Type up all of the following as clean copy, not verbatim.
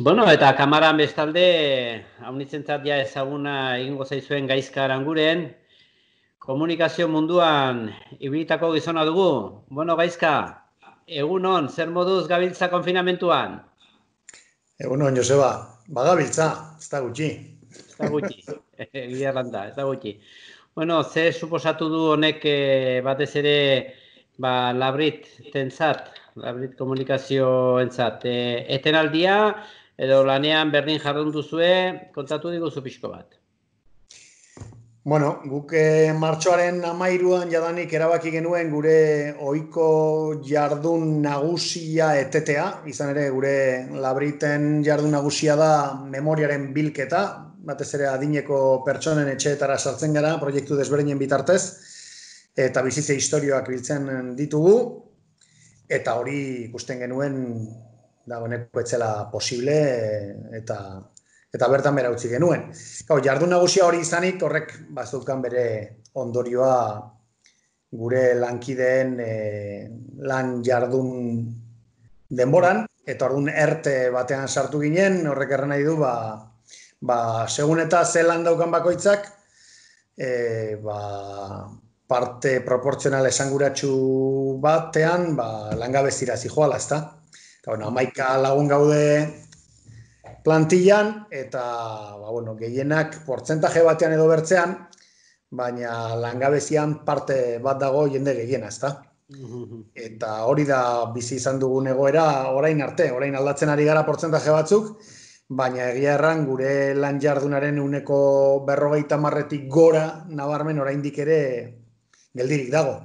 Bueno, eta kamaran bestalde, haunitzentzat ja ezaguna egingo zaizuen Gaizka Aranguren, komunikazio munduan ibilitako gizona dugu. Bueno, Gaizka, egunon, zer moduz gabiltza konfinamentuan? Egunon, Joseba, bagabiltza, ez da gutxi. Ez da gutxi, egia erranda, ez da gutxi. Bueno, ze suposatu du honek batez ere labrit tentzat, labrit komunikazioentzat. Etenaldia edo lanean berdin jardun duzue, kontatu diguzu pixko bat. Bueno, guk martxoaren 13an jadanik erabaki genuen gure ohiko jardun nagusia etetea, izan ere gure labriten jardun nagusia da memoriaren bilketa, batez ere adineko pertsonen etxeetara sartzen gara, proiektu desberdinen bitartez, eta bizitze istorioak biltzen ditugu, eta hori ikusten genuen dagoeneko etzela posible, eta bertan bera utzi genuen. Jardun nagusia hori izanik, horrek bazeukan bere ondorioa gure lankideen lan jardun denboran, eta orduan erte batean sartu ginen, horrek erran nahi du, segun eta zelan daukan bakoitzak, parte proportzional esanguratsu batean, langabezira zijoala, ezta? 11 lagun gaude plantillan, eta gehienak portzentaje batean edo bertzean, baina langabezian parte bat dago jende gehiena, ezta? Eta hori da bizi izan dugun egoera orain arte, orain aldatzen ari gara portzentaje batzuk, baina egia erran gure lan jardunaren 50%tik gora nabarmen oraindik ere geldirik dago.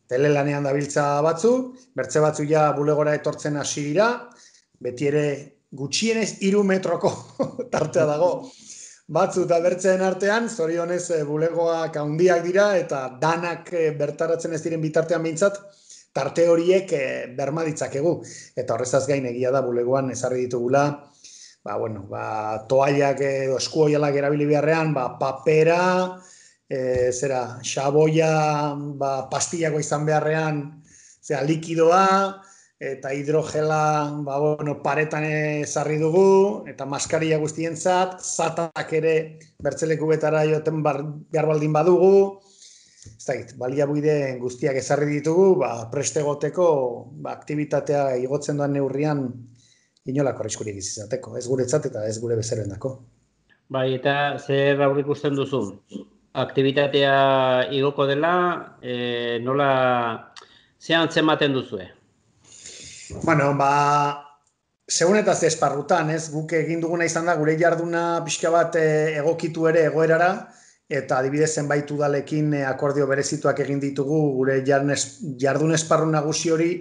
Telelanean dabiltza batzu, bertze batzu ja bulegora etortzen hasi dira, beti ere gutxienez 3 metroko tartea dago. Batzu eta bertzeen artean, zorionez bulegoak handiak dira, eta danak bertaratzen ez diren bitartean behintzat, tarte horiek berma ditzakegu. Eta horrezaz gain egia da bulegoan ezarri ditugula, toallak edo eskuoialak erabili beharrean, papera, xaboia, pastillako izan beharrean, likidoa, eta hidrogela paretan ezarri dugu, eta maskaria guztientzat, zatak ere bertzeleku betara joten behar baldin badugu, ez dakit, baliabide guztiak ezarri ditugu, preste egoteko aktibitatea igotzen doan neurrian inolako arriskurik izateko, ez guretzat eta ez gure bezeroendako. Bai, eta zer aurre ikusten duzu? Aktibitatea igoko dela, nola zehan zenbaten duzue? Bueno, segun eta ze esparrutan, guk egin duguna izan da, gure jarduna pixka bat egokitu ere egoerara, eta adibidez zenbait udalekin akordio berezituak egin ditugu gure jardun esparru nagusi hori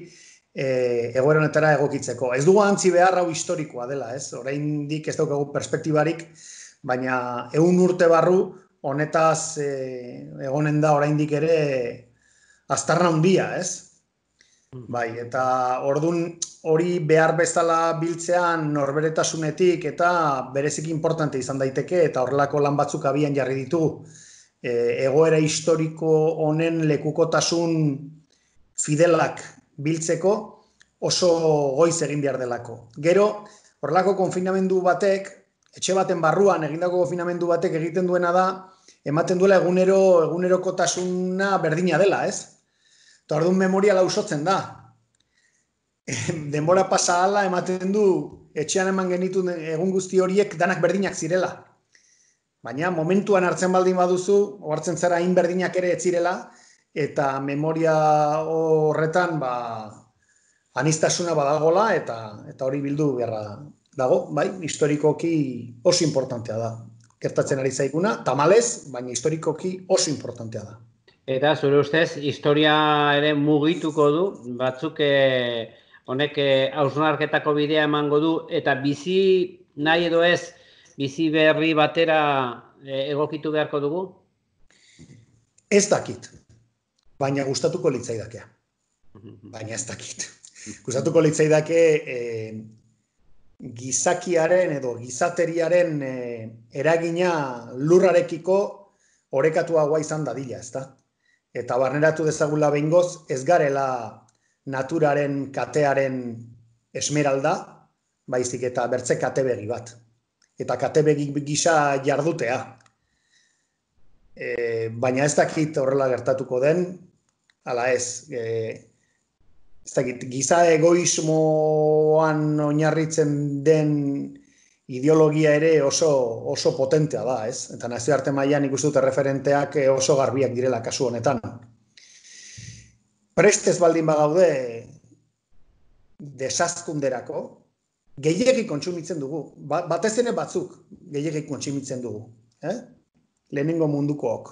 egoera honetara egokitzeko. Ez dugu antzi behar hau historikoa dela, oraindik ez daukagu perspektibarik, baina 100 urte barru honetaz egonen da oraindik ere aztarna handia, Bai, eta ordun hori behar bezala biltzean norberetasunetik eta bereziki importante izan daiteke, eta horrelako lan batzuk abian jarri ditugu. Egoera historiko honen lekukotasun fidelak biltzeko oso goiz egin behar delako. Gero, horrelako konfinamendu batek, etxe baten barruan egindako konfinamendu batek egiten duena da, ematen duela egunerokotasuna berdina dela, Eta orduan memoria lausotzen da. Denbora pasa hala ematen du etxean eman genitu egun guzti horiek danak berdinak zirela. Baina momentuan hartzen baldin baduzu, ohartzen zara hain berdinak ere ez zirela, eta memoria horretan aniztasuna badagola, eta hori bildu beharra dago, bai, historikoki oso importantea da. Gertatzen ari zaiguna, tamalez, baina historikoki oso importantea da. Eta zure ustez, historia ere mugituko du, batzuk honek hausnarketako bidea emango du, eta bizi nahi edo ez, bizi berri batera egokitu beharko dugu? Ez dakit, baina gustatuko litzaidakea. Baina ez dakit. Gustatuko litzaidake gizakiaren edo gizateriaren eragina lurrarekiko orekatuagoa izan dadila, ezta? Eta barneratu dezagula behingoz, ez garela naturaren katearen esmeralda, baizik eta bertze katebegi bat. Eta katebegi gisa jardutea. Baina ez dakit horrela gertatuko den, ala ez, ez dakit, giza egoismoan oinarritzen den ideologia ere oso potentea da, ez? Eta nazioarte mailan ikusten dute referenteak oso garbiak direla kasu honetan. Prest ez baldin bagaude desazkunderako, gehiegi kontsumitzen dugu, batez ere batzuk gehiegi kontsumitzen dugu, lehenengo mundukook.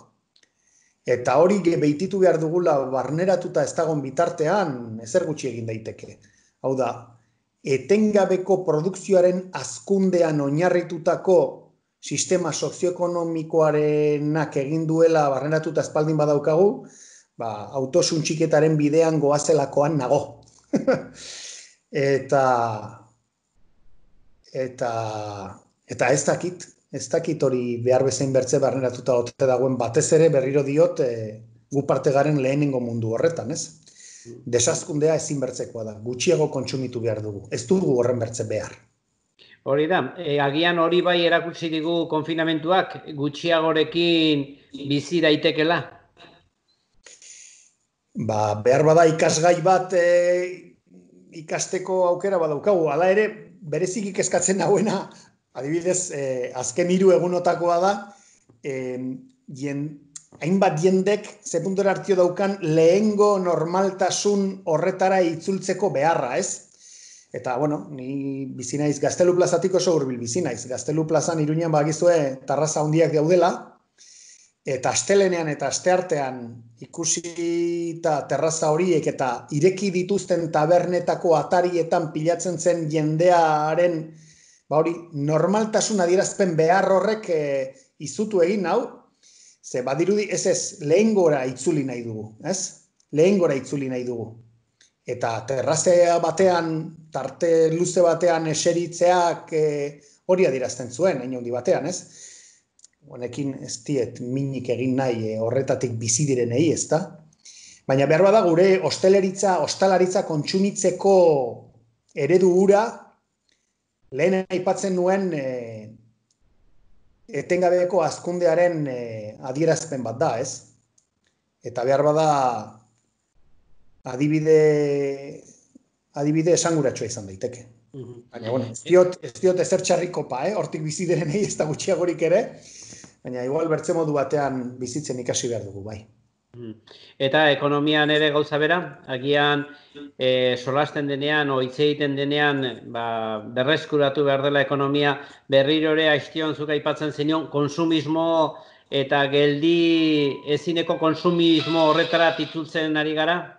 Eta hori behititu behar dugula barneratuta ez dagoen bitartean ezer gutxi egin daiteke. Hau da, etengabeko produkzioaren hazkundean oinarritutako sistema sozioekonomikoarenak egin duela barneratuta espaldin badaukagu, autosuntxiketaren bidean goazelakoan nago. Eta ez dakit hori behar bezain bertze barneratuta ote dagoen batez ere berriro diot gu parte garen lehenengo mundu horretan, ez? Desazkundea ezin bertzekoa da, gutxiago kontsumitu behar dugu, ez dugu horren bertze behar. Hori da, agian hori bai erakutsi digu konfinamentuak gutxiagorekin bizi daitekela? Behar bada ikasgai bat ikasteko aukera badaukagu, hala ere bereziki kezkatzen nauena, adibidez, azken 3 egunotakoa da, hainbat jendek ze puntera hartio daukan lehengo normaltasun horretara itzultzeko beharra, ez? Eta, bueno, ni bizi naiz Gaztelu plazatik oso hurbil bizi naiz. Gaztelu plazan Iruñan bagizue terraza handiak daudela, eta astelenean eta asteartean ikusita terraza horiek eta ireki dituzten tabernetako atarietan pilatzen zen jendearen hori normaltasun adierazpen behar horrek izutu egin hau, ze badirudi ez lehengora itzuli nahi dugu, ez? Lehengora itzuli nahi dugu. Eta terrazea batean, tarte luze batean eseritzeak hori adierazten zuen, hain handi batean, ez? Honekin ez diet minik egin nahi horretatik bizi direnei, ez da? Baina behar bada gure ostalaritza kontsumitzeko eredu hura, lehen aipatzen nuen etengabeko hazkundearen adierazpen bat da, ez? Eta behar bada adibide esanguratsua izan daiteke. Baina, bueno, ez diot ezer txarrikopa, hortik bizi direnei ez da gutxiagorik ere, baina igual bertze modu batean bizitzen ikasi behar dugu, bai. Eta ekonomian ere gauza bera, agian solasten denean, hitz egiten denean, berreskuratu behar dela ekonomia, berriro ere aiztion zuk aipatzen zenion, konsumismo eta geldi ezineko konsumismo horretara itzultzen ari gara?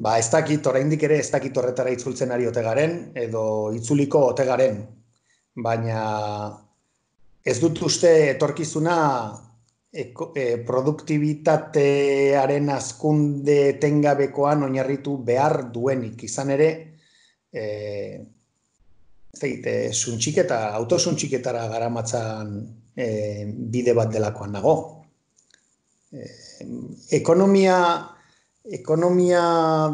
Ez dakit, oraindik ere ez dakit horretara itzultzen ari ote garen, edo itzuliko ote garen, baina ez dut uste etorkizuna produktibitatearen hazkunde etengabekoan oinarritu behar duenik. Izan ere, autosuntxiketara garamatzan bide bat delakoan nago. Ekonomia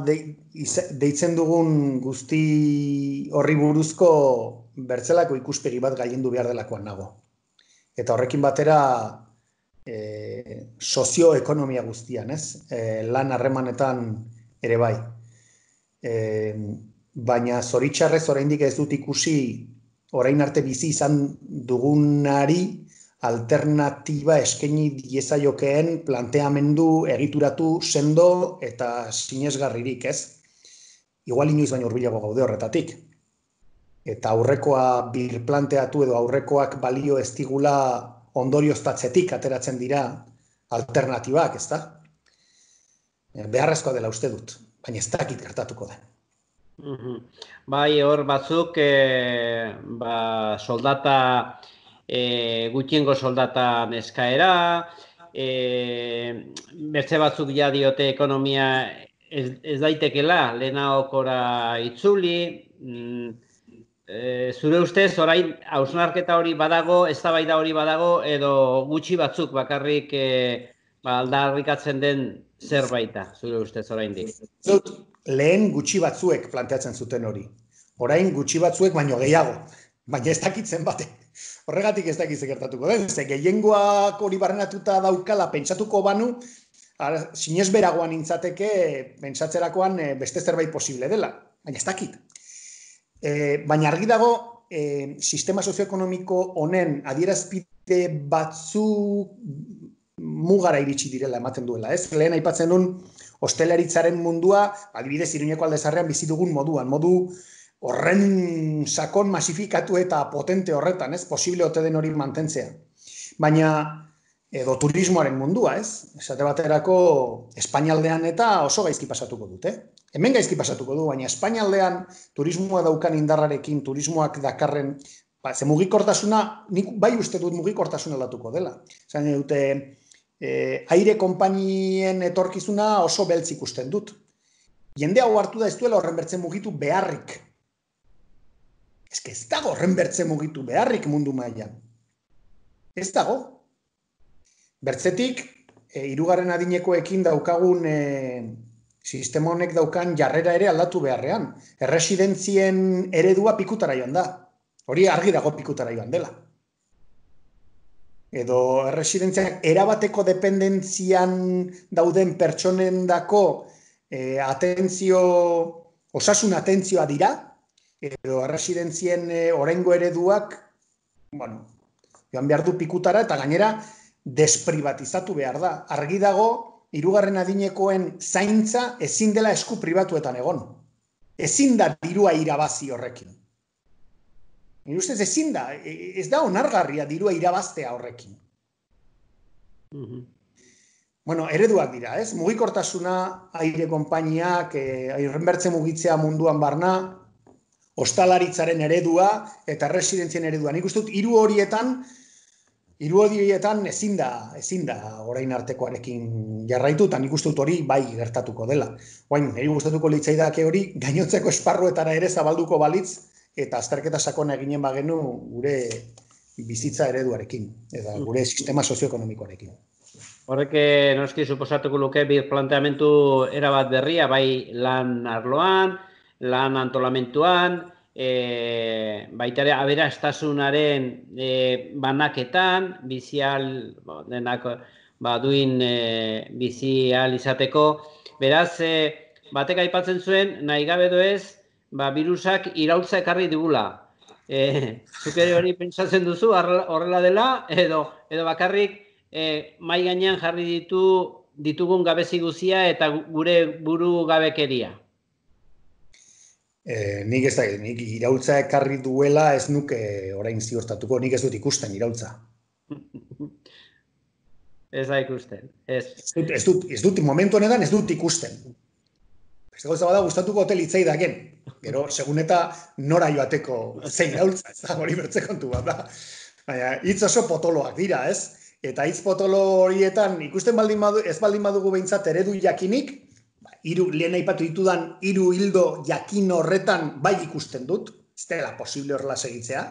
deitzen dugun guzti horri buruzko bertzelako ikuspegi bat gailendu behar delakoan nago. Eta horrekin batera sozioekonomia guztian, ez? Lan harremanetan ere bai. Baina zoritxarrez oraindik ez dut ikusi orain arte bizi izan dugunari alternatiba eskaini diezaiokeen planteamendu egituratu sendo eta sinesgarririk, ez? Igual inoiz baino hurbilago gaude horretatik. Eta aurrekoa birplanteatu edo aurrekoak balio ez digula ondorioztatzetik ateratzen dira alternatibak, ez da? Beharrezkoa dela uste dut, baina ez dakit gertatuko den. Bai, hor batzuk soldata, gutxiengo soldata eskaera, bertze batzuk ja diote ekonomia ez daitekela, lehenagokora itzuli, zure ustez, orain hausnarketa hori badago, eztabaida hori badago, edo gutxi batzuk bakarrik aldarrikatzen den zerbaita, zure ustez oraindik? Lehen gutxi batzuek planteatzen zuten hori. orain gutxi batzuek baino gehiago, baina ez dakitzen bate. Horregatik ez dakiz gertatuko den, ze gehiengoak hori barrenatuta daukala pentsatuko banu, sinesberagoan nintzateke pentsatzerakoan beste zerbait posible dela, baina ez dakit. Baina argi dago, sistema sozioekonomiko honen adierazpide batzuk mugara iritsi direla ematen duela, ez? Lehen aipatzen duen ostelaritzaren mundua, adibidez Iruñeko Alde Zaharrean bizi dugun moduan, modu horren sakon masifikatu eta potente horretan, ez? Posible ote den hori mantentzea. Baina, edo turismoaren mundua, ez? Esate baterako Espainialdean eta oso gaizki pasatuko dute. Hemen gaizki pasatuko du, baina Espainialdean turismoa daukan indarrarekin, turismoak dakarren, ze mugikortasuna, nik bai uste dut mugikortasuna aldatuko dela. Zain dute, aire konpainien etorkizuna oso beltz ikusten dut. Jende hau hartu da ez duela horren bertzen mugitu beharrik. Ez dago horren bertzen mugitu beharrik mundu mailan. Ez dago. Bertzetik, hirugarren adinekoekin daukagun sistema honek daukan jarrera ere aldatu beharrean. Erresidentzien eredua pikutara joan da. Hori argi dago pikutara joan dela. Edo erresidentziak erabateko dependentzian dauden pertsonendako osasun atentzioa dira, edo erresidentzien oraingo ereduak, joan behar du pikutara eta gainera desprivatizatu behar da. Argi dago, hirugarren adinekoen zaintza ezin dela esku pribatuetan egon. Ezin da dirua irabazi horrekin. Nire ustez ezin da, ez da onargarria dirua irabaztea horrekin. Bueno, ereduak dira, ez? Mugikortasuna, aire konpainiak, airrenbertze mugitzea munduan barna, ostalaritzaren eredua eta residentzien eredua. Nik uste dut, hiru horietan ezin da orain artekoarekin jarraitu, eta nik uste dut hori bai gertatuko dela. Oain, niri gustatuko litzaidake hori, gainontzeko esparruetara ere zabalduko balitz, eta azterketa sakona eginen bagenu gure bizitza ereduarekin, eta gure sistema sozioekonomikoarekin. Horrek noski suposatuko luke planteamentu erabat berria, bai lan arloan, lan antolamentuan, baita ere aberastasunaren banaketan, bizial denak duin bizial izateko. Beraz, batek aipatzen zuen, nahi gabe doez, virusak iraultza ekarri digula. Zuk ere hori pentsatzen duzu, horrela dela, edo bakarrik mai gainean jarri ditugun gabezi guzia eta gure buru gabekeria. Nik ez da, nik iraultza ekarri duela ez nuke orain ziurtatuko, nik ez dut ikusten iraultza. Ez da ikusten. Ez dut, momentu honetan ez dut ikusten. Ez gauza bada gustatuko hotel itzaidaken. Gero, segun eta nora joateko zein iraultza, ez da, hori bertze kontu bat da. Baina, hitz oso potoloak dira, ez? Eta hitz potolo horietan ikusten ez baldin badugu behintzat eredu jakinik, lehen aipatu ditudan 3 hildo jakin horretan bai ikusten dut, ez dela posible horrela segitzea.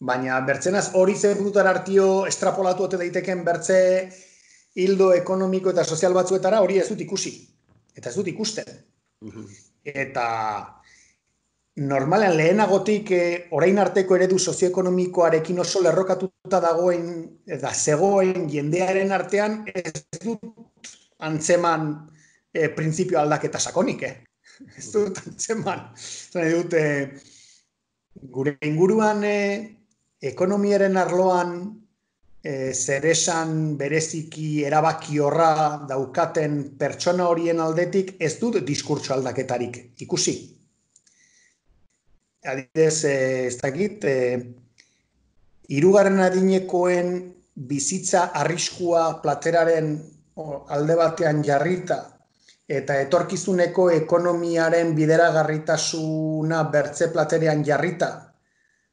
Baina bertzenaz hori zerdutar hartio estrapolatu ote daiteken bertze hildo ekonomiko eta sozial batzuetara hori ez dut ikusi. Eta ez dut ikusten. Eta normalean lehenagotik orain arteko eredu sozioekonomikoarekin oso lerrokatuta dagoen eta zegoen jendearen artean ez dut antzeman printzipio aldaketa sakonik, Ez dut antzeman. Zene dut, gure inguruan ekonomiaren arloan zeresan bereziki erabaki horra daukaten pertsona horien aldetik ez dut diskurtso aldaketarik ikusi. Adibidez, ez dakit, 3. adinekoen bizitza arriskua plateraren alde batean jarrita eta etorkizuneko ekonomiaren bideragarritasuna bertze platerean jarrita,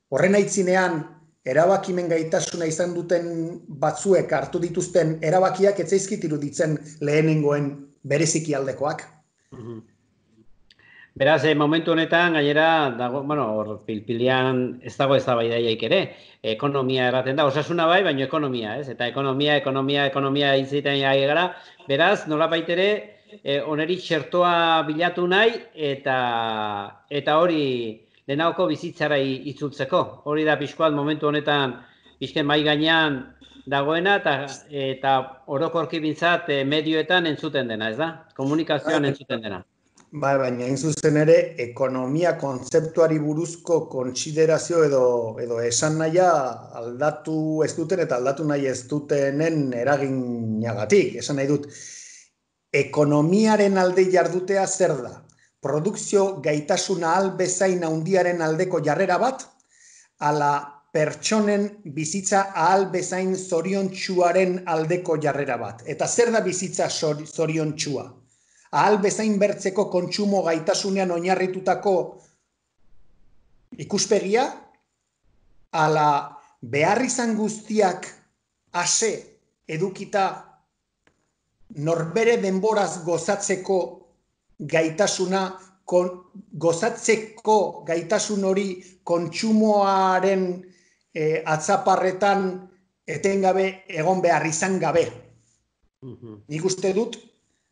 horren aitzinean erabakimen gaitasuna izan duten batzuek hartu dituzten erabakiak ez zaizkit iruditzen lehenengoen bereziki aldekoak. Beraz, momentu honetan, gainera, hor pilpilian ez dago eztabaidaiaik ere, ekonomia erraten da, osasuna bai, baina ekonomia, ez? Eta ekonomia hitz egiten ari gara, beraz, nolabait ere, oneri txertoa bilatu nahi eta hori lehenagoko bizitzara itzultzeko. Hori da pixkoat momentu honetan pixken mai gainean dagoena eta orokorki bintzat medioetan entzuten dena, ez da? Komunikazioan entzuten dena. Bai, baina hain zuzen ere, ekonomia kontzeptuari buruzko kontsiderazio edo esan nahia aldatu ez duten eta aldatu nahi ez dutenen eraginagatik. Esan nahi dut, ekonomiaren alde jardutea zer da? Produkzio gaitasuna ahal bezain handiaren aldeko jarrera bat, ala pertsonen bizitza ahal bezain zoriontsuaren aldeko jarrera bat. Eta zer da bizitza zoriontsua? Ahal bezain bertzeko kontsumo gaitasunean oinarritutako ikuspegia, ala behar izan guztiak ase edukita norbere denboraz gozatzeko gaitasuna, gozatzeko gaitasun hori kontsumoaren atzaparretan etengabe egon behar izan gabe. Nik uste dut,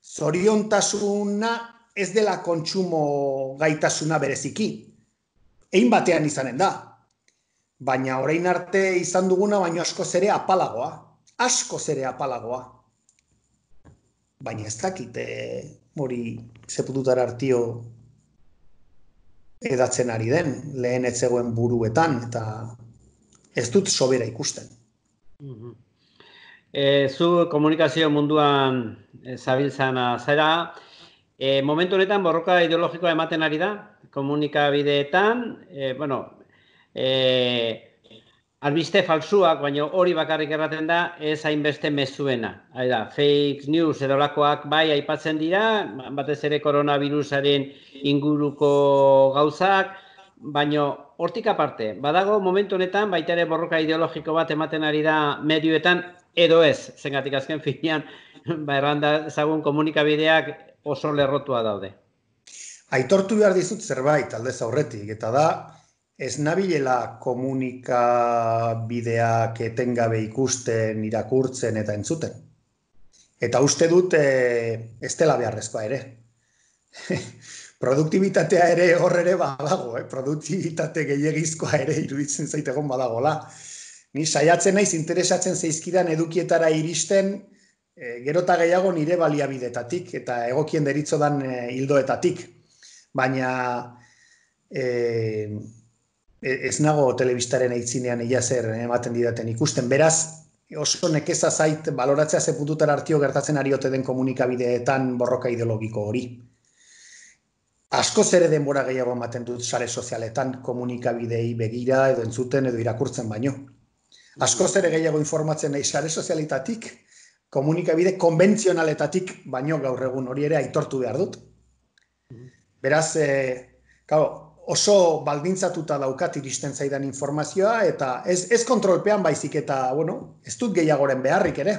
zoriontasuna ez dela kontsumo gaitasuna bereziki. Egin batean izanen da. Baina orain arte izan duguna baino askoz ere apalagoa. Askoz ere apalagoa. Baina ez dakit hori zepututara hartio edatzen ari den, lehen ez zegoen buruetan, eta ez dut sobera ikusten. Zu komunikazio munduan zabiltzana zara, momentu honetan borroka ideologikoa ematen ari da, komunikabideetan, albiste falsuak, baina hori bakarrik erraten da, ez hainbeste mezuena. Fake news edolakoak bai aipatzen dira, batez ere koronavirusaren inguruko gauzak, baina hortik aparte, badago momentu honetan baita ere borroka ideologiko bat ematen ari da medioetan, edo ez, zengatik azken finean, erranda ezagun komunikabideak oso lerrotua daude. Aitortu behar dizut zerbait aldez aurretik, eta da, ez nabilela komunikabideak etengabe ikusten, irakurtzen eta entzuten. Eta uste dut ez dela beharrezkoa ere. Produktibitatea ere hor ere badago, produktibitate gehiagizkoa ere iruditzen zaitegon badagola. Ni saiatzen naiz interesatzen zaizkidan edukietara iristen, gerota gehiago nire baliabidetatik eta egokien deritzodan hildoetatik. Baina ez nago telebistaren aitzinean ia zer ematen didaten ikusten. Beraz, oso nekeza zait baloratzea ze puntutara hartio gertatzen ari ote den komunikabideetan borroka ideologiko hori. Askoz ere denbora gehiago ematen dut sare sozialetan komunikabidei begira edo entzuten edo irakurtzen baino. Askoz ere gehiago informatzen nahi sare sozialetatik, komunikabide konbentzionaletatik baino gaur egun hori ere aitortu behar dut. Beraz, oso baldintzatuta daukat iristen zaidan informazioa eta ez kontrolpean baizik eta, ez dut gehiagoren beharrik ere.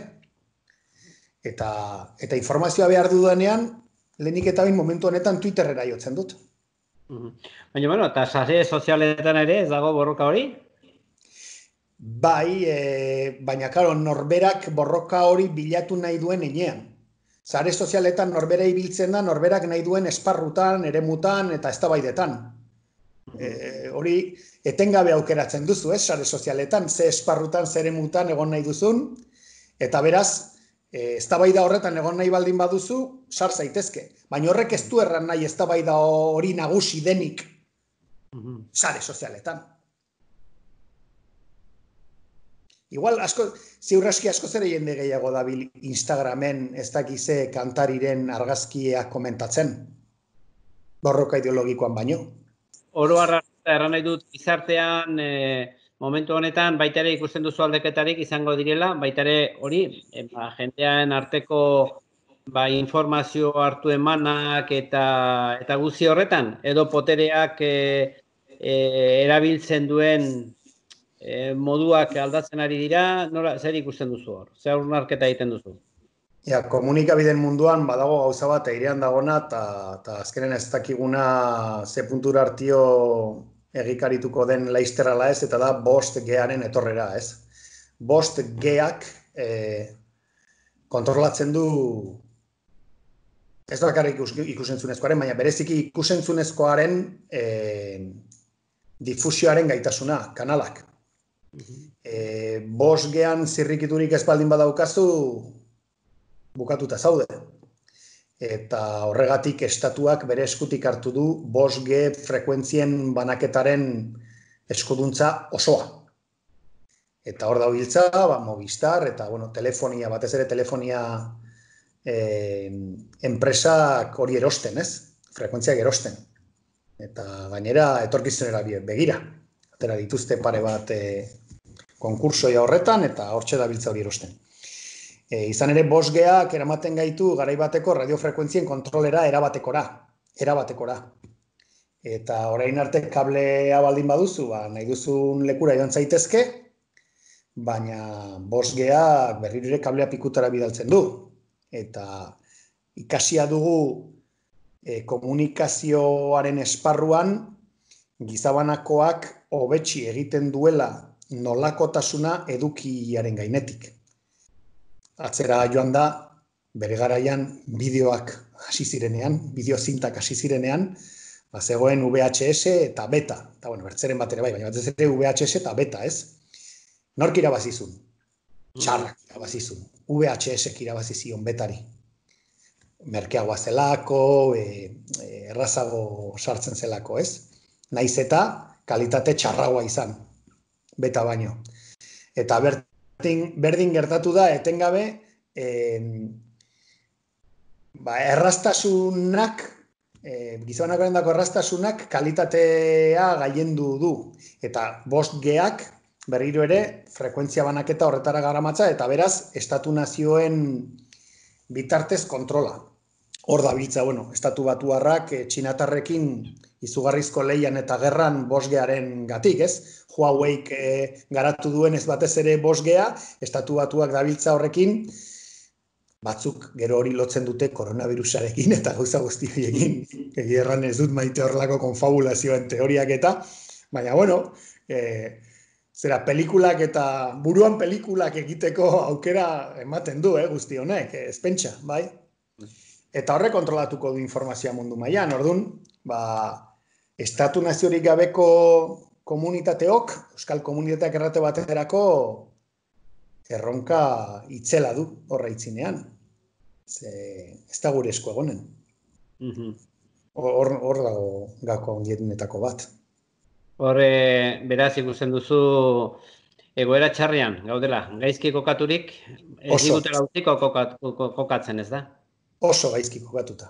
Eta informazioa behar dudanean, lehenik eta bain momentu honetan Twitterrera jotzen dut. Baina, eta sare sozialetan ere ez dago borroka hori? Bai, baina, norberak borroka hori bilatu nahi duen enean. Sare sozialetan norbera ibiltzen da, norberak nahi duen esparrutan, eremutan eta eztabaidetan. Hori etengabe aukeratzen duzu, sare sozialetan, ze esparrutan, ze eremutan egon nahi duzun, eta beraz, eztabaida horretan egon nahi baldin baduzu, sar zaitezke. Baina horrek ez du erran nahi eztabaida hori nagusi denik sare sozialetan. Igual, ziurraski asko zere jende gehiago dabil Instagramen ez dakize kantariren argazkiak komentatzen. Borroka ideologikoan baino. Oro erran nahi dut gizartean momentu honetan baita ere ikusten duzu aldeketarik izango direla, baita ere hori jendean arteko informazio hartu emanak eta guzti horretan, edo potereak erabiltzen duen moduak aldatzen ari dira, zer ikusten duzu hor? Zer hausnarketa egiten duzu? Komunikabideen munduan badago gauza bat airean dagona eta azkenen ez dakiguna ze puntura hartio egikarituko den laizterrala ez, eta da 5Garen etorrera ez. 5Gak kontrolatzen du Ez bakarrik ikusentzunezkoaren, baina bereziki ikusentzunezkoaren difusioaren gaitasuna, kanalak. 5G-an zirrikiturik ez baldin badaukazu, bukatuta zaude. Eta horregatik estatuak bere eskutik hartu du 5G frekuentzien banaketaren eskuduntza osoa. Eta hor dabiltza, Movistar, eta telefonia, batez ere telefonia enpresak hori erosten, ez? Frekuentziak erosten. Eta gainera, etorkizunera begira. Atera dituzte pare bat konkursoia horretan, eta hortxe dabiltza hori erosten. Izan ere, 5G-ak eramaten gaitu garaibateko radiofrekuentzien kontrolera erabatekora. Eta orain arte kablea baldin baduzu, nahi duzun lekura joan zaitezke, baina 5G-ak berriro ere kablea pikutara bidaltzen du. Eta ikasia dugu komunikazioaren esparruan gizabanakoak hobetsi egiten duela nolakotasuna edukiaren gainetik. Atzera joan da, bere garaian bideoak hasi zirenean, bideozintak hasi zirenean, zegoen VHS eta beta. Eta bertzeren bat ere bai, baina batez ere VHS eta beta, ez? Nork irabazizun? Txarrak irabazizun. VHS-ek irabazizion betari. Merkeagoa zelako, errazago sartzen zelako, ez? Naiz eta kalitate txarragoa izan, beta baino. Eta berdin gertatu da, etengabe, erraztasunak, gizabanakoaren dako erraztasunak kalitatea gailendu du. Eta 5G-ak berriro ere frekuentzia banaketa horretara garamatza, eta beraz, estatu nazioen bitartez kontrola. Hor dabiltza, estatu batuarrak txinatarrekin izugarrizko leian eta gerran 5G-aren gatik, ez? Huawei garatu duen ez batez ere 5G-a, estatu batuak dabiltza horrekin, batzuk gero hori lotzen dute koronavirusarekin eta gauza guzti horiekin. Erran ez dut maite horrelako konfabulazioen teoriak eta, baina zera pelikulak eta buruan pelikulak egiteko aukera ematen du, guzti honek, ez pentsa, bai? Eta horrek kontrolatuko du informazioa mundu mailan, orduan, estatu naziorik gabeko komunitateok, euskal komunitateak errate baterako erronka itzela du horra itzinean. Ez da gure esku egonen. Hor dago gako ondietnetako bat. Hor, beraz ikusten duzu egoera txarrean, gaudela, gaizki kokaturik, ez digutela utziko kokatzen, ez da? Oso gaizki kokatuta.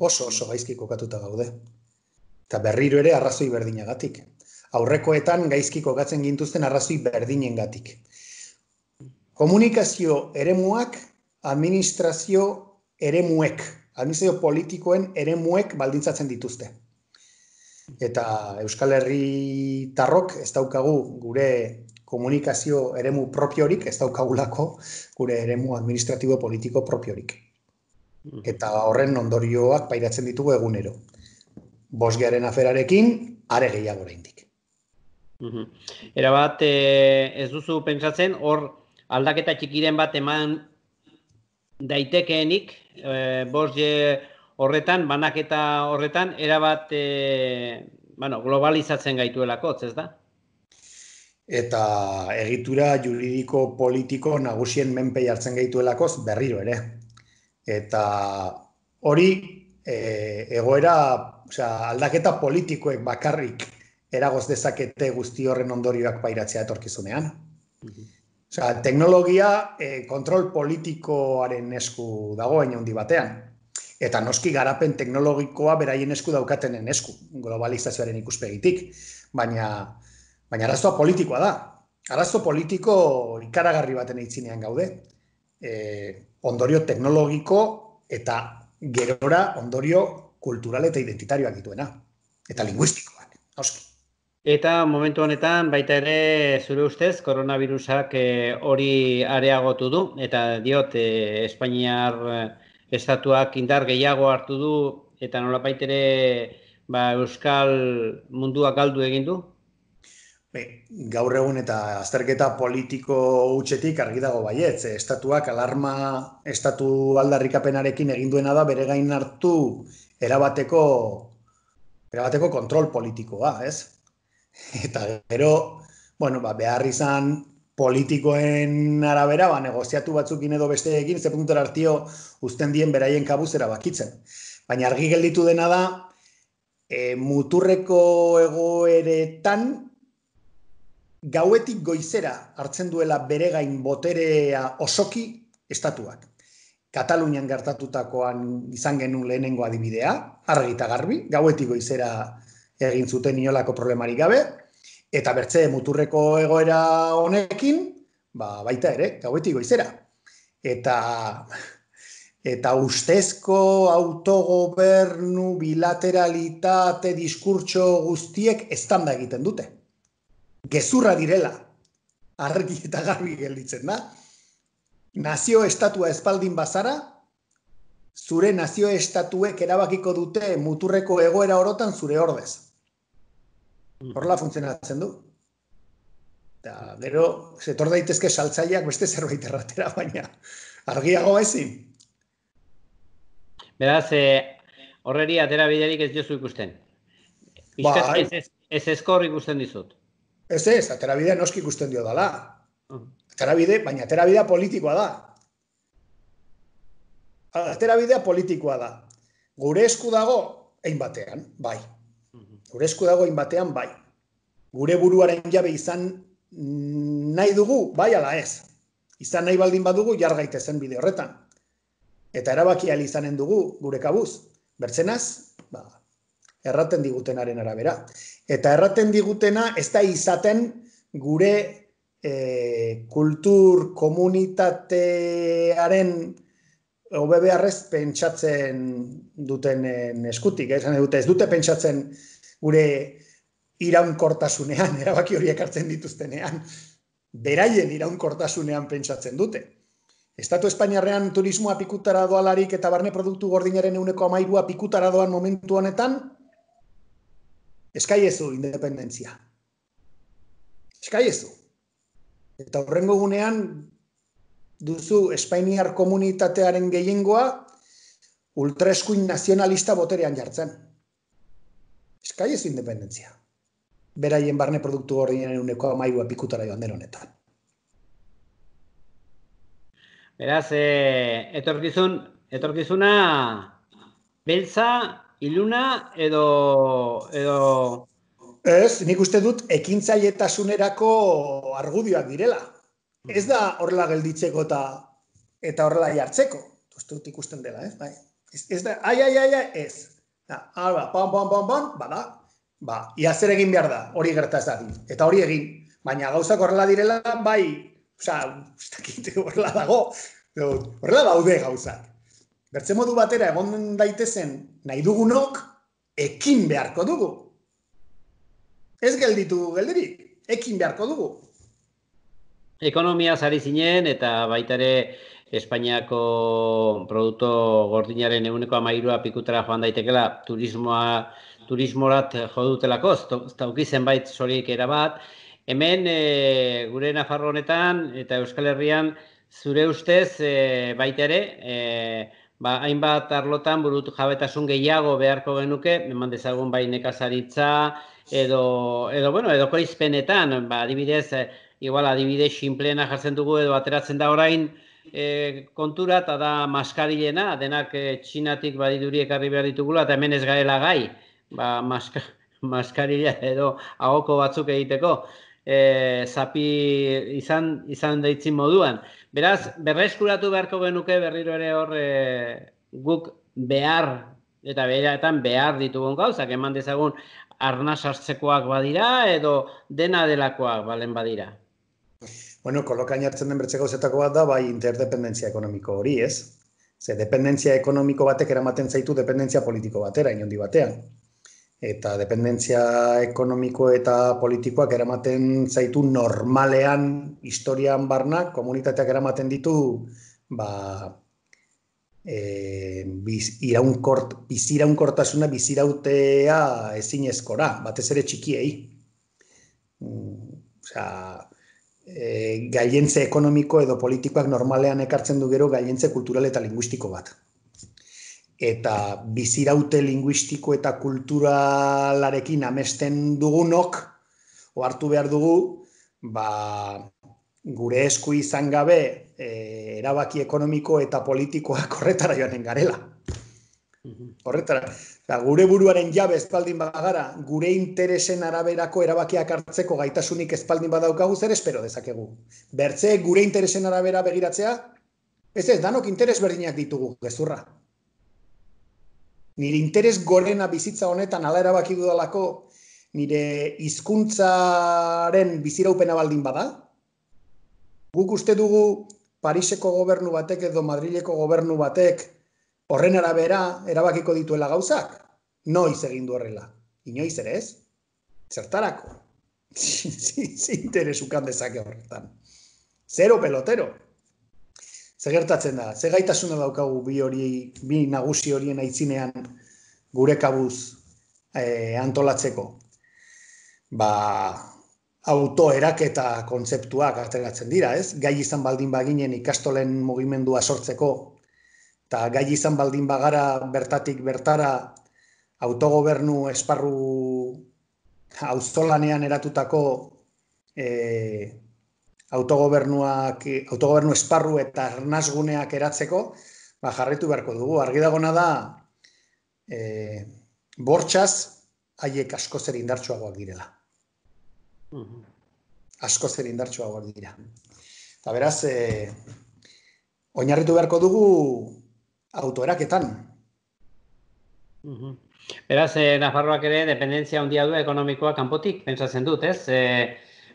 Oso gaizki kokatuta gaude. Eta berriro ere arrazoi berdinagatik. Aurrekoetan gaizki kokatzen gintuzten arrazoi berdinengatik. Komunikazio eremuak, administrazio politikoen eremuek baldintzatzen dituzte. Eta Euskal Herritarrok ez daukagu gure komunikazio eremu propiorik, ez daukagulako gure eremu administratibo politiko propiorik. Eta horren ondorioak pairatzen ditugu egunero. 5G-aren aferarekin, are gehiago oraindik. Erabat, ez duzu pentsatzen, hor aldaketa txikiren bat eman daitekeenik, 5G horretan, banaketa horretan, erabat globalizatzen gaituelako, ez da? Eta egitura juridiko politiko nagusien menpe jartzen gaituelakoz berriro ere. Eta hori egoera, aldaketa politikoek bakarrik eragoz dezakete guzti horren ondorioak pairatzea etorkizunean. Teknologia kontrol politikoaren esku dago handi batean. Eta noski garapen teknologikoa beraien esku daukatenen esku, globalizazioaren ikuspegitik. Baina arazoa politikoa da. Arazo politiko ikaragarri baten eitzinean gaude. Ondorio teknologiko eta gerora ondorio kultural eta identitarioak dituena. Eta linguistikoak, noski. Eta momentu honetan, baita ere, zure ustez, koronavirusak hori areagotu du. Eta diot, Espainiar estatuak indar gehiago hartu du, eta nolapait ere Euskal mundua galdu egin du? Gaur egun eta azterketa politiko hutsetik argi dago baietz, estatuak estatu aldarrikapenarekin egin duena da bere gain hartu erabateko kontrol politikoa, ez? Eta gero, behar izan politikoen arabera, negoziatu batzukin edo besteekin, ze puntera hartio uzten dien beraien kabuz erabakitzen. Baina argi gelditu dena da, muturreko egoeretan, gauetik goizera hartzen duela bere gain boterea osoki estatuak. Katalunian gertatutakoan izan genuen lehenengo adibidea, argi eta garbi, gauetik goizera egin zuten inolako problemarik gabe, eta bertze muturreko egoera honekin, baita ere, gauetik goizera. Eta ustezko autogobernu, bilateralitate, diskurtso guztiek eztanda egiten dute. Gezurra direla, argi eta garbi gelditzen da. Nazio estatua espaldin bazara, zure nazio estatuek erabakiko dute muturreko egoera orotan zure ordez. Horrela funtzionatzen du. Eta gero, zetor daitezke saltzaileak beste zerbait erratera, baina argiago ezin. Beraz, horreri atera biderik ez diozu ikusten. Ez eskor ikusten dizut. Ez, atera bidea noski ikusten dio dala. Baina atera bidea politikoa da. Atera bidea politikoa da. Gure esku dago, hein batean, bai. Gure esku dago, hein batean, bai. Gure buruaren jabe izan nahi dugu, bai ala ez. Izan nahi baldin badugu, jar gaitezen bide horretan. Eta erabaki ahal izanen dugu, gure kabuz. Bertzenaz, erraten digutenaren arabera. Eta erraten digutena ez da izaten gure kultur komunitatearen hobebeharrez pentsatzen duten eskutik. Ez dute pentsatzen gure iraunkortasunean, erabaki horiek hartzen dituztenean. Beraien iraunkortasunean pentsatzen dute. Estatu Espainiarrean turismoa pikutara doalarik eta barne produktu gordinaren 13% pikutara doan momentu honetan, eskaiezu independentzia. Eskaiezu. Eta horrengo gunean duzu Espainiar komunitatearen gehiengoa ultraeskuin nazionalista boterean jartzen. Eskaiezu independentzia. Beraien barne produktu gordinaren 13% pikutara joan den honetan. Beraz, etorkizuna beltza, iluna edo... Ez, nik uste dut ekintzailetazunerako argudioak direla. Ez da horrela gelditzeko eta horrela jartzeko. Uste dut ikusten dela, ez? Ez da, ez. Bada, ia zer egin behar da, hori gertaz da. Eta hori egin, baina gauzak horrela direla, bai, horrela dago, horrela daude gauzak. Bertze modu batera egon daitezen nahi dugunok, ekin beharko dugu. Ez gelditu geldirik, ekin beharko dugu. Ekonomia zari zinen eta baita ere Espainiako produktu gordinaren 13% pikutara joan daitekela turismorat jo dutelako, ez dauki zenbait sorik erabat. Hemen, gure Nafarro honetan eta Euskal Herrian, zure ustez, baita ere, hainbat arlotan burutu jabetasun gehiago beharko genuke, eman dezagun bai nekazaritza, edo koizpenetan, adibidez, igual adibidez sinpleena jartzen dugu edo ateratzen da orain kontura, eta da maskarilena, denak Txinatik badiduri ekarri behar ditugula, eta hemen ez garela gai, maskarila edo agoko batzuk egiteko. Zapi izan daitzin moduan. Beraz, berreskuratu beharko genuke berriro ere hor guk behar eta beretan behar ditugun gauzak, eman dezagun arnaz hartzekoak badira edo dena delakoak balen badira. Kolokain hartzen den bertze gauzetako bat da, bai interdependentzia ekonomiko hori, ez? Ze dependentzia ekonomiko batek eramaten zaitu dependentzia politiko batera, inondi batean. Eta dependentzia ekonomiko eta politikoak eramaten zaitu normalean historian barnak, komunitateak eramaten ditu biziraunkortasuna bizirautea ezinezkora, batez ere txikiei. Osea, gaientze ekonomiko edo politikoak normalean ekartzen du gero gaientze kultural eta linguistiko bat. Eta biziraute linguistiko eta kulturalarekin amesten dugunok, ohartu behar dugu, gure esku izan gabe erabaki ekonomiko eta politikoak horretara joanen garela. Horretara, gure buruaren jabe espaldin bagara, gure interesen araberako erabakiak hartzeko gaitasunik espaldin badaukagu, zer espero dezakegu. Bertzeek gure interesen arabera begiratzea, ez, danok interes berdinak ditugu, gezurra. Nire interes gorena bizitza honetan ala erabaki dudalako, nire hizkuntzaren biziraupena baldin bada, guk uste dugu Pariseko gobernu batek edo Madrileko gobernu batek horren arabera erabakiko dituela gauzak? Noiz egin du horrela. Inoiz ere ez? Zertarako? Ze interesukan dezake horretan. Zero pelotero. Ze gertatzen da? Ze gaitasuna daukagu bi nagusi horien aitzinean gure kabuz antolatzeko? Autoeraketa kontzeptuak ateratzen dira, ez? Gai izan baldin baginen ikastolen mugimendua sortzeko, eta gai izan baldin bagara bertatik bertara autogobernu esparru auzolanean eratutako autogobernu esparru eta arnasguneak eratzeko, jarraitu beharko dugu. Argi dagona da, bortxaz, haiek asko zer indartsuagoak direla. Asko zer indartsuagoak dira. Eta beraz, oinarritu beharko dugu autoeraketan. Beraz, Nafarroak ere dependentzia handia du ekonomikoa kanpotik, pentsatzen dut, ez?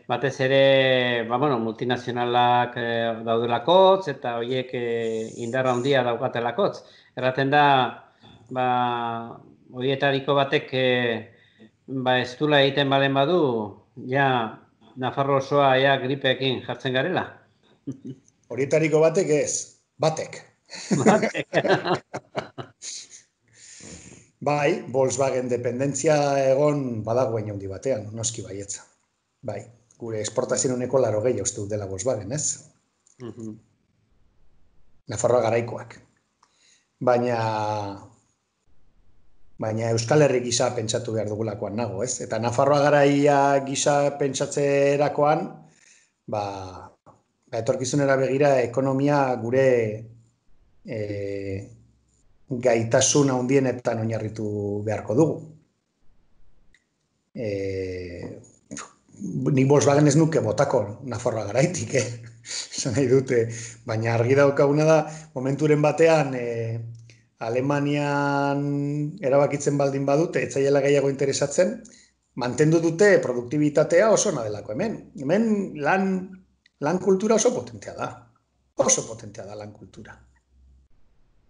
Batez ere, multinazionalak daudelakotz, eta horiek indarra handia daukatelakotz. Erraten da, horietariko batek ez dula egiten balen badu, ja, Nafarro osoa gripeekin jartzen garela. Horietariko batek ez, batek. Bai, Volkswagen dependentzia egon badagoen handi batean, noski baietza. Bai, gure esportazionuneko 80 uste dut dela Volkswagen, ez? Nafarroa garaikoak. Baina Euskal Herri gisa pentsatu behar dugulakoan nago, ez? Eta Nafarroa garaia gisa pentsatzerakoan, etorkizunera begira ekonomia gure gaitasun handienetan oinarritu beharko dugu. Nik Volkswagen ez nuke botako Nafarroa garaitik, esan nahi dute, baina argi daukaguna da, momenturen batean Alemanian erabakitzen baldin badute, ez zaiela gehiago interesatzen, mantendu dute produktibitatea oso nadelako hemen. Hemen lan kultura oso potentea da. Oso potentea da lan kultura.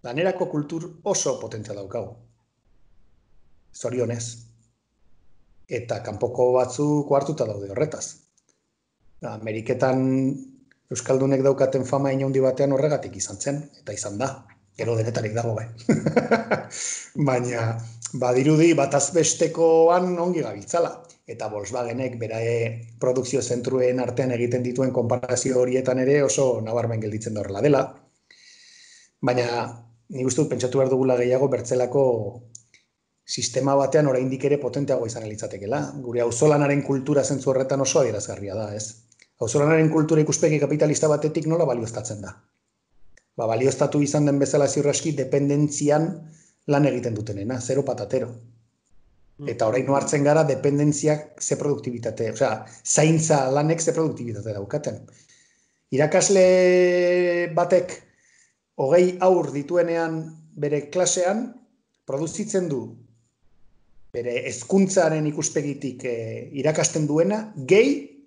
Lanerako kultur oso potentea daukagu. Zorionez. Eta kanpoko batzuk hartuta daude horretaz. Ameriketan Euskaldunek daukaten fama inaundi batean horregatik izan zen, eta izan da. Gero denetarik dago, Baina, badirudi bataz bestekoan ongi gabiltzala. Eta Volkswagenek bere produkzio zentruen artean egiten dituen konparazio horietan ere oso nabarmen gelditzen da horrela dela. Baina, nik uste dut pentsatu behar dugula gehiago bertzelako sistema batean oraindik ere potenteago izan elitzatekela. Gure auzolanaren kultura zentzu horretan oso adierazgarria da, ez? Auzolanaren kultura ikuspegi kapitalista batetik nola balioztatzen da? Balioztatu izan den bezala ziur aski dependentzian lan egiten dutenena, zero patatero. Eta orain hartzen gara dependentziak ze produktibitate, zaintza lanek ze produktibitate daukaten. Irakasle batek 20 haur dituenean bere klasean produzitzen du bere hezkuntzaren ikuspegitik irakasten duena, gehi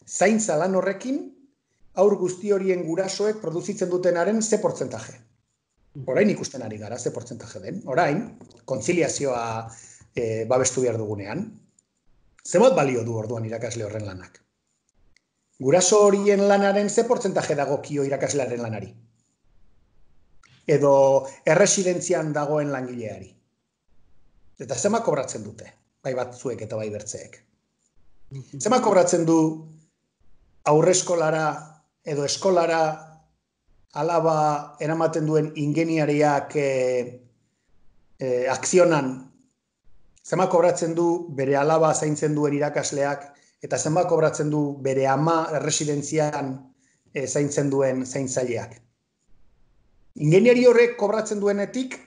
zaintza lan horrekin haur guzti horien gurasoek produzitzen dutenaren ze portzentaje. Orain ikusten ari gara ze portzentaje den. Orain, kontziliazioa babestu behar dugunean. Zenbat balio du orduan irakasle horren lanak? Guraso horien lanaren ze portzentaje dagokio irakaslearen lanari? Edo erresidentzian dagoen langileari? Eta zenbat kobratzen dute? Bai batzuek eta bai bertzeek. Zenbat kobratzen du aurreskolara edo eskolara alaba eramaten duen ingeniariak akzionan, zenbat kobratzen du bere alaba zaintzen duen irakasleak, eta zenbat kobratzen du bere ama erresidentzian zaintzen duen zaintzaileak. Ingeniari horrek kobratzen duenetik,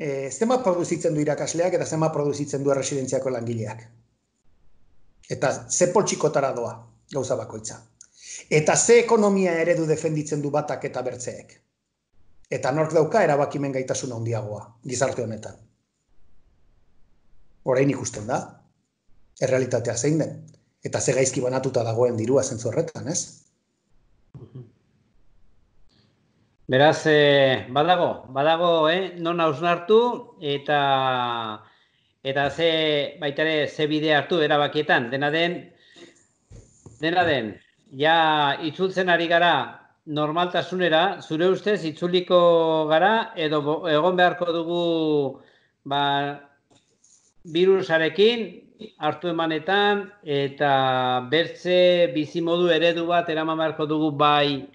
zenbat produzitzen du irakasleak eta zenbat produzitzen du erresidentziako langileak. Eta ze poltsikotara doa gauza bakoitza. Eta ze ekonomia eredu defenditzen du batak eta bertzeek. Eta nork dauka erabakimen gaitasuna handiagoa gizarte honetan. Orain ikusten da, errealitatea zein den. Eta ze gaizki banatuta dagoen dirua zentzu horretan, ez? Beraz, badago, non hausnartu eta baita ere ze bide hartu erabakietan. Dena den, ja itzultzen ari gara normaltasunera, zure ustez itzuliko gara edo egon beharko dugu virusarekin hartu emanetan eta bertze bizimodu eredu bat eraman beharko dugu bai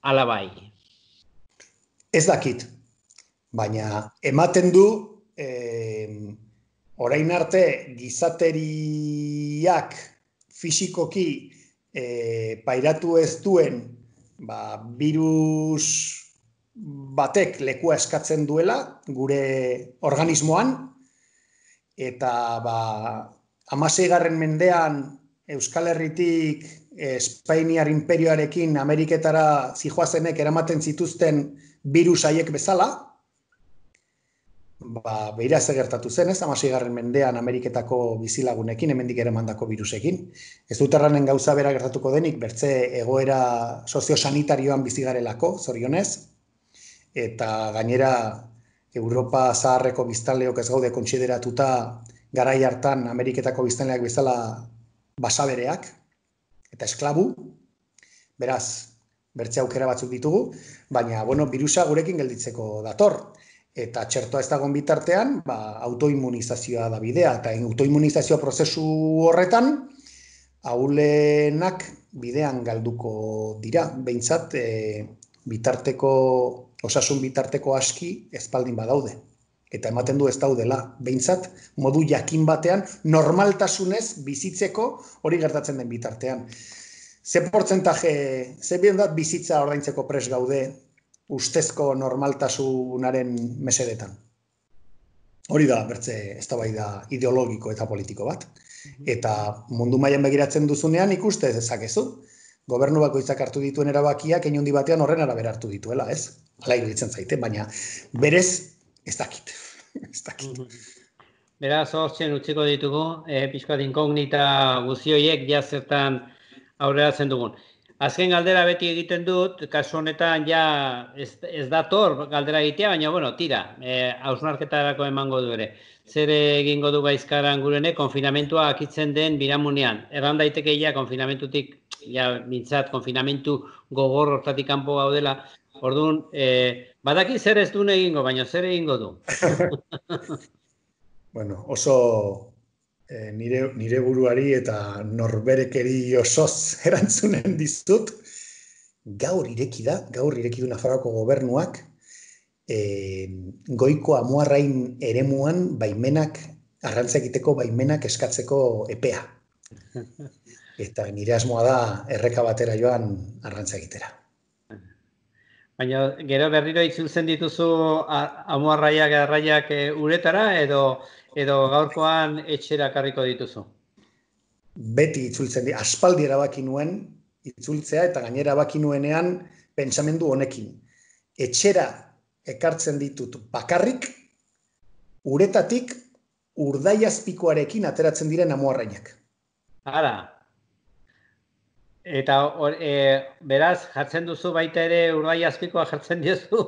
ala bai. Ez dakit, baina ematen du orain arte gizateriak fisikoki pairatu ez duen virus batek lekua eskatzen duela gure organismoan, eta 16. mendean Euskal Herritik Espainiar imperioarekin Ameriketara zijoazenek eramaten zituzten virus haiek bezala, beira ze gertatu zen, ez, 16. mendean Ameriketako bizilagunekin, hemendik eramandako virusekin. Ez dut erranen gauza bera gertatuko denik, bertze egoera soziosanitarioan bizigarelako, zorionez, eta gainera Europa zaharreko biztanleok ez gaude kontsideratuta garai hartan Ameriketako biztanleak bezala basabereak eta esklabu, beraz, bertze aukera batzuk ditugu, baina, virusa gurekin gelditzeko dator. Eta txertoa ez dagoen bitartean, autoimmunizazioa da bidea, eta autoimmunizazio prozesu horretan, ahulenak bidean galduko dira, behintzat, osasun bitarteko aski ezpaldin badaude. Eta ematen du ez daudela, behintzat, modu jakin batean, normaltasunez bizitzeko hori gertatzen den bitartean. Ze portzentaje, ze biendat bizitza ordaintzeko pres gaude ustezko normaltasunaren mesedetan. Hori da, bertze, eztabaida ideologiko eta politiko bat. Eta mundu mailan begiratzen duzunean ikuste dezakezu. Gobernu bakoitzak hartu dituen erabakiak inundi batean horren arabera hartu dituela, ez? Hala iruditzen zaite, baina berez ez dakit. Beraz, hortzen utziko ditugu, pixkoat inkognita guzioiek jazertan aurreratzen dugun. Azken galdera beti egiten dut, kasu honetan ja ez dator galdera egitea, baina, tira, hausnarketarako emango du ere. Zer egingo du gaizkaran gurene, konfinamentua akitzen den biramunean. Erran daiteke ja, konfinamentutik, mintzat, konfinamentu gogor hortatik kanpo gaudela. Orduan, badaki zer ez duen egingo, baina zer egingo du? Oso nire buruari eta norberekeri osoz erantzunen dizut, gaur ireki du Nafarroako gobernuak goiko amuarrain eremuan arrantza egiteko baimenak eskatzeko epea. Eta nire asmoa da erreka batera joan arrantza egitera. Baina gero berriro itzultzen dituzu amuarraiak uretara edo gaurkoan etxera karriko dituzu? Beti itzultzen dira, aspaldi erabaki nuen itzultzea eta gainera erabaki nuenean pentsamendu honekin. Etxera ekartzen ditut bakarrik, uretatik urdaiazpikoarekin ateratzen diren amuarrainak. Hala. Eta beraz, jartzen duzu baita ere urdaiazpikoa jartzen diozu?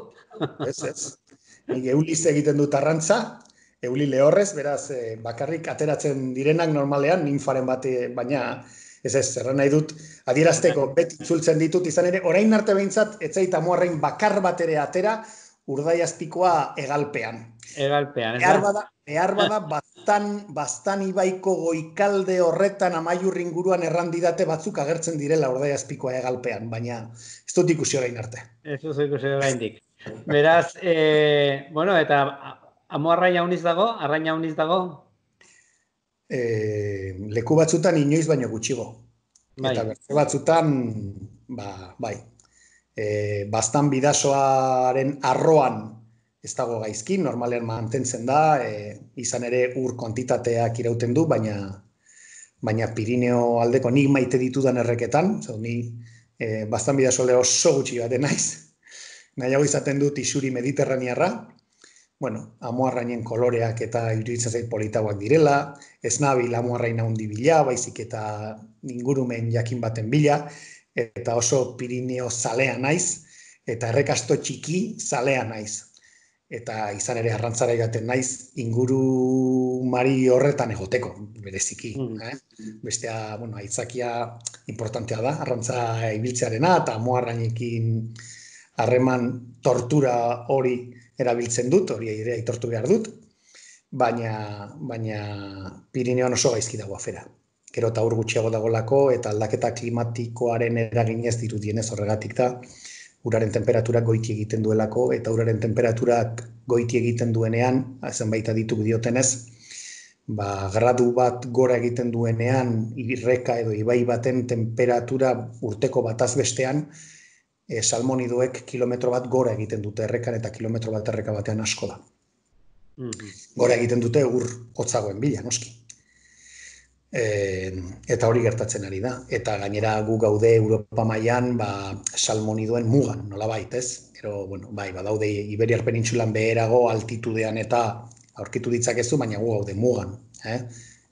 Ez. Nik euliz egiten dut arrantza, euli lehorrez, beraz, bakarrik ateratzen direnak normalean, ninfaren bat, baina ez, erran nahi dut, adierazteko beti itzultzen ditut, izan ere, orain arte behintzat, etzait amuarrain bakar bat ere atera, Urdaiazpikoa hegalpean. Hegalpean, ez da? Behar bada bastan ibaiko goikalde horretan amaiur inguruan errandidate batzuk agertzen direla Urdaiazpikoa hegalpean, baina ez dut ikusi orain arte. Ez dut ikusi oraindik. Beraz, bueno, eta Amu arraina uniz dago? Arraina uniz dago? Leku batzutan inoiz baino gutxigo. Bai. Eta beste batzutan, bai. Bastan bidasoaren arroan ez dago gaizki, normalean mantentzen da, izan ere ur kuantitateak irauten du, baina Pirineo aldeko nik maite ditudan erreketan, ni bastan bidaso oso gutxi baten naiz, nahiago izaten dut isuri mediterraniarra, bueno, Amu arrainen koloreak eta iruditzen zait politagoak direla, ez nabil Amu arraina handi bila, baizik eta ingurumen jakin baten bila, eta oso Pirineo zalea naiz, eta errekasto txiki zalea naiz. Eta izan ere arrantzara joaten naiz inguru mari horretan egoteko, bereziki. Bestea, bueno, aitzakia importantea da, arrantza ibiltzearena, eta Amu arrainekin harreman tortura hori erabiltzen dut, hori ere aitortu behar dut, baina Pirineoan oso gaizki dago afera. Gero eta ur gutxiago dagolako, eta aldaketa klimatikoaren eraginez dirudienez horregatik da, uraren temperaturak goiti egiten duelako, eta uraren temperaturak goiti egiten duenean, zenbait adituk diotenez, gradu bat gora egiten duenean, irreka edo ibai baten temperatura urteko bataz bestean, salmonidoek kilometro bat gora egiten dute errekan, eta kilometro bat erreka batean asko da. Gora egiten dute ur hotzagoen bila, noski. Eta hori gertatzen ari da. Eta gainera gu gaude Europa mailan salmonidoen mugan, nolabait, ez? Gero, bueno, badaude Iberiar penintsulan beherago altitudean eta aurkitu ditzakezu, baina gu gaude mugan.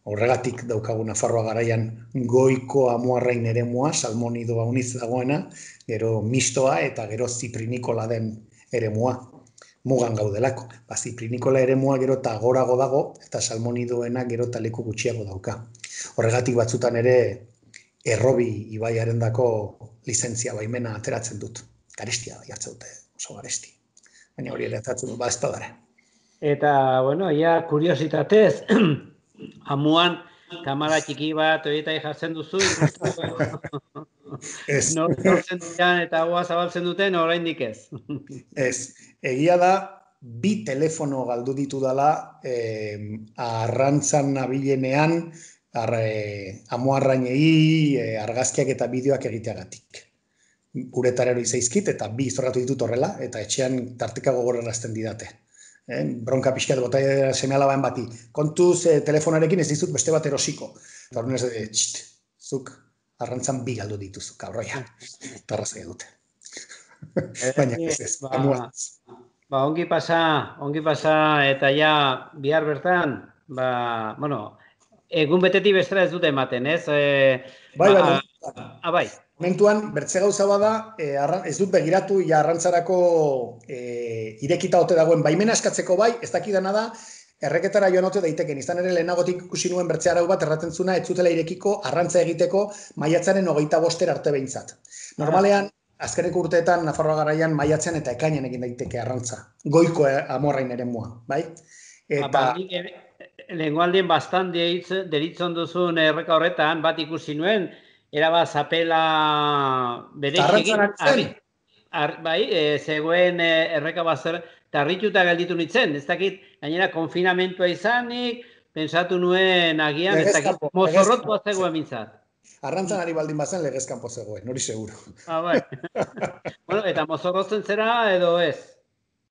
Horregatik daukagu Nafarroa garaian goiko Amu arrain eremua, salmonidoa uniz dagoena, gero mistoa eta gero ziprinikola den eremua. Mugan gaudelako. Ziprinikola eremua gero eta gorago dago, eta salmonidoena gero eta leku gutxiago dauka. Horregatik batzutan ere Errobi ibaiaren dako lizentzia baimena ateratzen dut. Garestia jartzeute, oso garesti. Baina hori ere ateratzen dut, ez da dara. Eta, bueno, ja kuriositatez, Amuan kamara txiki bat horietai jartzen duzu, nortzen duten eta goa zabaltzen duten, oraindik ez. Ez, egia da, bi telefono galdu ditu dela arrantzan nabilenean, Amu arrainei argazkiak eta bideoak egiteagatik. Uretara zaizkit eta bi izorratu ditut horrela, eta etxean tarteka gogorarazten didate. Bronka pixkat bota seme-alabaen bati. Kontuz telefonarekin ez dizut beste bat erosiko. Eta horren ez zuk arrantzan bi galdu dituzu, kabroia. Eta arrazai dute. Baina ez, Amuaz. Ongi pasa, eta ja bihar bertan, bueno, egun betetik bestera ez dute ematen, ez? Bai. Momentuan, bertze gauza bada, ez dut begiratu arrantzarako irekita ote dagoen baimena eskatzeko bai, ez dakidana da, erreketara joan ote daiteken, izan ere lehenagotik ikusi nuen bertze arau bat erraten zuna, ez zutela irekiko arrantza egiteko maiatzaren 25 arte behintzat. Normalean, azkeneko urteetan, Nafarroa garaian maiatzen eta ekainan egin daiteke arrantza. Goiko Amu arrain eremua, bai? Eta lehengualdien bastan deritzen duzun erreka horretan, bat ikusi nuen, eraba zapela berexekin, bai, zegoen erreka bazer, tarrituta gelditu nintzen, ez dakit, gainera konfinamentua izanik, pensatu nuen agian, ez dakit, mozorrotua zegoen mintzat. Arrantzan ari baldin bazen legezkanpo zegoen, hori seguro. Bai. Bueno, eta mozorrotzen zera edo ez?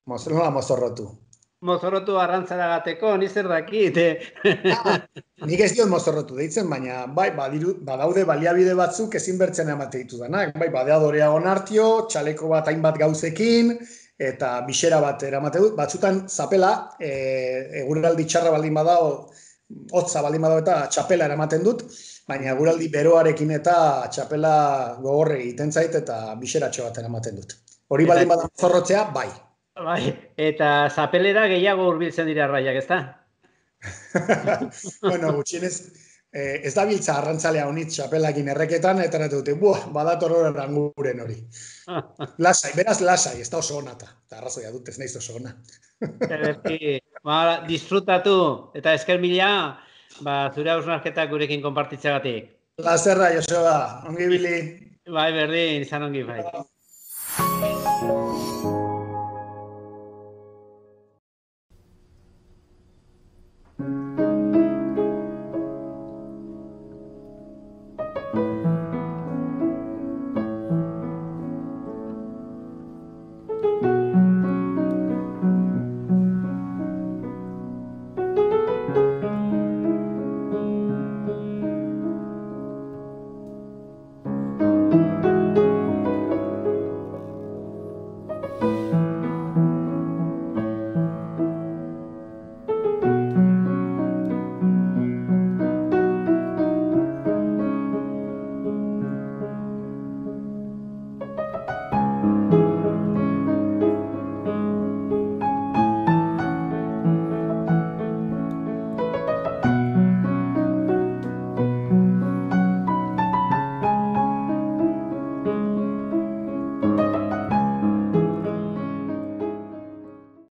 Nola mozorrotu? Mozorrotu arrantzara gateko, ni zer dakit. Nik ez diot mozorrotu deitzen, baina bai, badaude baliabide batzuk ezin bertzen emate ditudanak. Bai, badeadorea onartio, txaleko bat hainbat gauzekin, eta bisera bat eramate dut. Batzutan zapela, eguraldi txarra baldin badao, hotza baldin badao eta txapela eramaten dut, baina eguraldi beroarekin eta txapela gogorre egiten zait eta biseratxo bat eramaten dut. Hori baldin bada mozorrotzea, bai. Bai, eta zapelera gehiago hurbiltzen dira arraiak, ezta? Bueno, gutxienez, ez da biltza arrantzalea honitz txapelakin erreketan, eta natu dute, badator horretan guren hori. Lasai, beraz lasai, ez da oso ona, eta arrazoia dut ez naiz oso ona. Disfrutatu, eta esker mila, zure hausnarketak gurekin konpartitzeagatik. Lazerra, Joseba, ongi bili. Bai, berdin, izan ongi, bai.